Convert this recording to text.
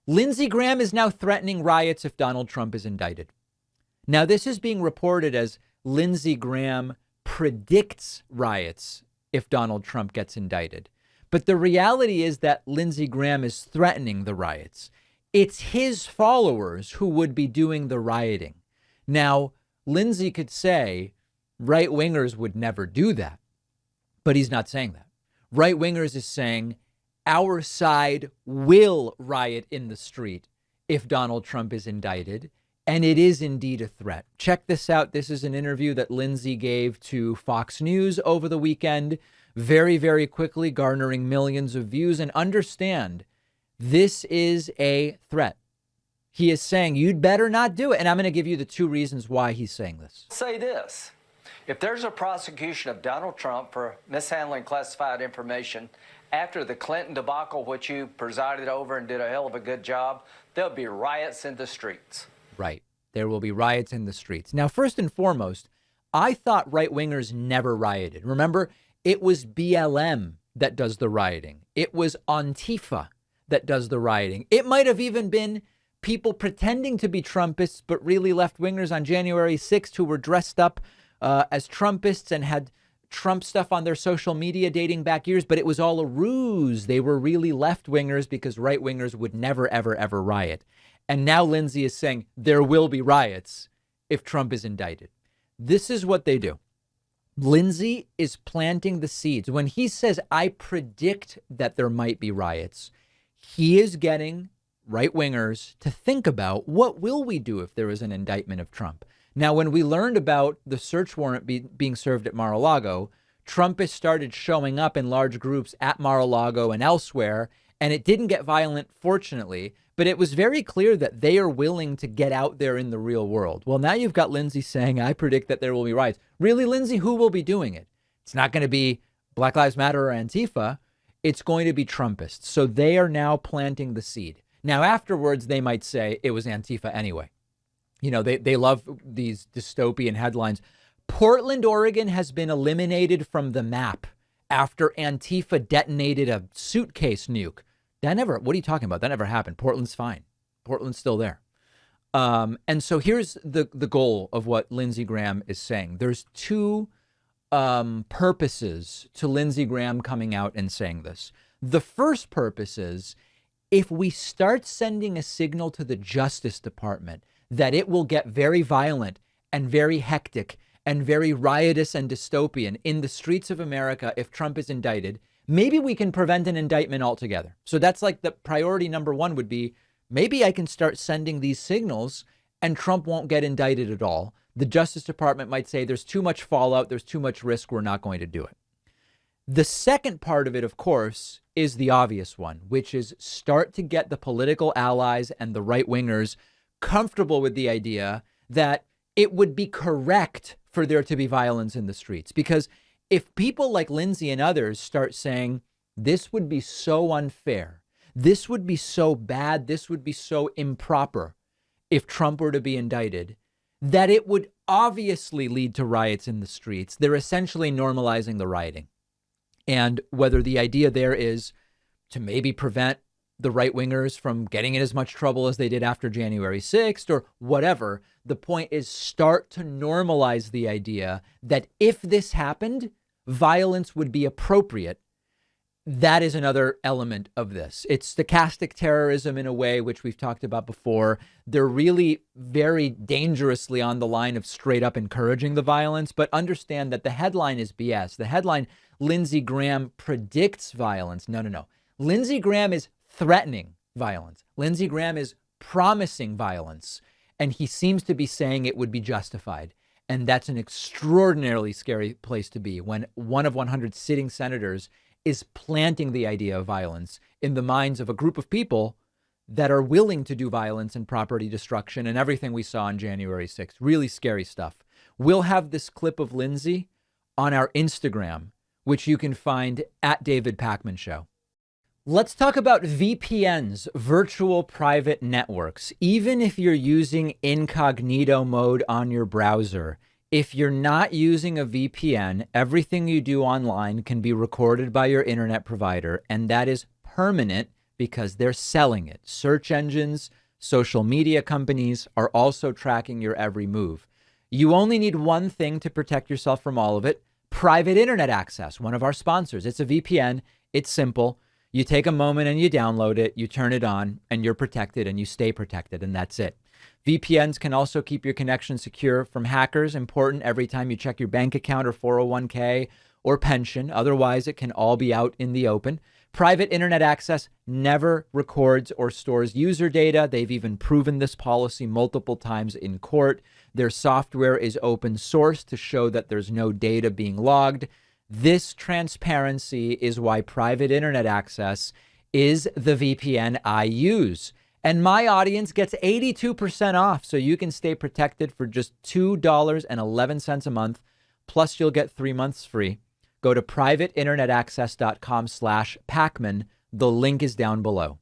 Lindsey Graham is now threatening riots if Donald Trump is indicted. Now, this is being reported as Lindsey Graham predicts riots if Donald Trump gets indicted. But the reality is that Lindsey Graham is threatening the riots. It's his followers who would be doing the rioting. Now, Lindsey could say right wingers would never do that, but he's not saying that. Right wingers is saying our side will riot in the street if Donald Trump is indicted. And it is indeed a threat. Check this out. This is an interview that Lindsey gave to Fox News over the weekend, very, very quickly garnering millions of views. And understand, this is a threat. He is saying you'd better not do it. And I'm going to give you the two reasons why he's saying this. Say this. If there's a prosecution of Donald Trump for mishandling classified information after the Clinton debacle, which you presided over and did a hell of a good job, there'll be riots in the streets. Right. There will be riots in the streets. Now, first and foremost, I thought right wingers never rioted. Remember, it was BLM that does the rioting. It was Antifa that does the rioting. It might have even been people pretending to be Trumpists, but really left wingers on January 6th who were dressed up as Trumpists and had Trump stuff on their social media dating back years. But it was all a ruse. They were really left wingers because right wingers would never, ever, ever riot. And now Lindsey is saying there will be riots if Trump is indicted. This is what they do. Lindsey is planting the seeds. When he says, I predict that there might be riots, he is getting right wingers to think about what will we do if there is an indictment of Trump. Now, when we learned about the search warrant being served at Mar-a-Lago, Trumpists started showing up in large groups at Mar-a-Lago and elsewhere, and it didn't get violent, fortunately. But it was very clear that they are willing to get out there in the real world. Well, now you've got Lindsey saying, I predict that there will be riots. Really, Lindsey, who will be doing it? It's not going to be Black Lives Matter or Antifa. It's going to be Trumpists. So they are now planting the seed. Now, afterwards, they might say it was Antifa anyway. You know, they love these dystopian headlines. Portland, Oregon has been eliminated from the map after Antifa detonated a suitcase nuke. That never, what are you talking about? That never happened. Portland's fine. Portland's still there. And so here's the goal of what Lindsey Graham is saying. There's two purposes to Lindsey Graham coming out and saying this. The first purpose is if we start sending a signal to the Justice Department that it will get very violent and very hectic and very riotous and dystopian in the streets of America if Trump is indicted, maybe we can prevent an indictment altogether. So that's like the priority number one would be, maybe I can start sending these signals and Trump won't get indicted at all. The Justice Department might say there's too much fallout, there's too much risk, we're not going to do it. The second part of it, of course, is the obvious one, which is start to get the political allies and the right wingers comfortable with the idea that it would be correct for there to be violence in the streets. Because if people like Lindsey and others start saying this would be so unfair, this would be so bad, this would be so improper if Trump were to be indicted, that it would obviously lead to riots in the streets. They're essentially normalizing the rioting. And whether the idea there is to maybe prevent the right wingers from getting in as much trouble as they did after January 6th or whatever, the point is start to normalize the idea that if this happened, violence would be appropriate. That is another element of this. It's stochastic terrorism in a way, which we've talked about before. They're really very dangerously on the line of straight up encouraging the violence. But understand that the headline is BS. The headline, Lindsey Graham predicts violence. No. Lindsey Graham is threatening violence. Lindsey Graham is promising violence. And he seems to be saying it would be justified. And that's an extraordinarily scary place to be when one of 100 sitting senators is planting the idea of violence in the minds of a group of people that are willing to do violence and property destruction and everything we saw on January 6th. Really scary stuff. We'll have this clip of Lindsey on our Instagram, which you can find at David Pakman Show. Let's talk about VPNs, virtual private networks. Even if you're using incognito mode on your browser, if you're not using a VPN, everything you do online can be recorded by your internet provider, and that is permanent because they're selling it. Search engines, social media companies are also tracking your every move. You only need one thing to protect yourself from all of it: private internet access, one of our sponsors. It's a VPN. It's simple. You take a moment and you download it, you turn it on, and you're protected and you stay protected, and that's it. VPNs can also keep your connection secure from hackers. Important every time you check your bank account or 401k or pension. Otherwise, it can all be out in the open. Private internet access never records or stores user data. They've even proven this policy multiple times in court. Their software is open source to show that there's no data being logged. This transparency is why private internet access is the VPN I use. And my audience gets 82% off, so you can stay protected for just $2.11 a month. Plus, you'll get 3 months free. Go to privateinternetaccess.com/Pacman. The link is down below.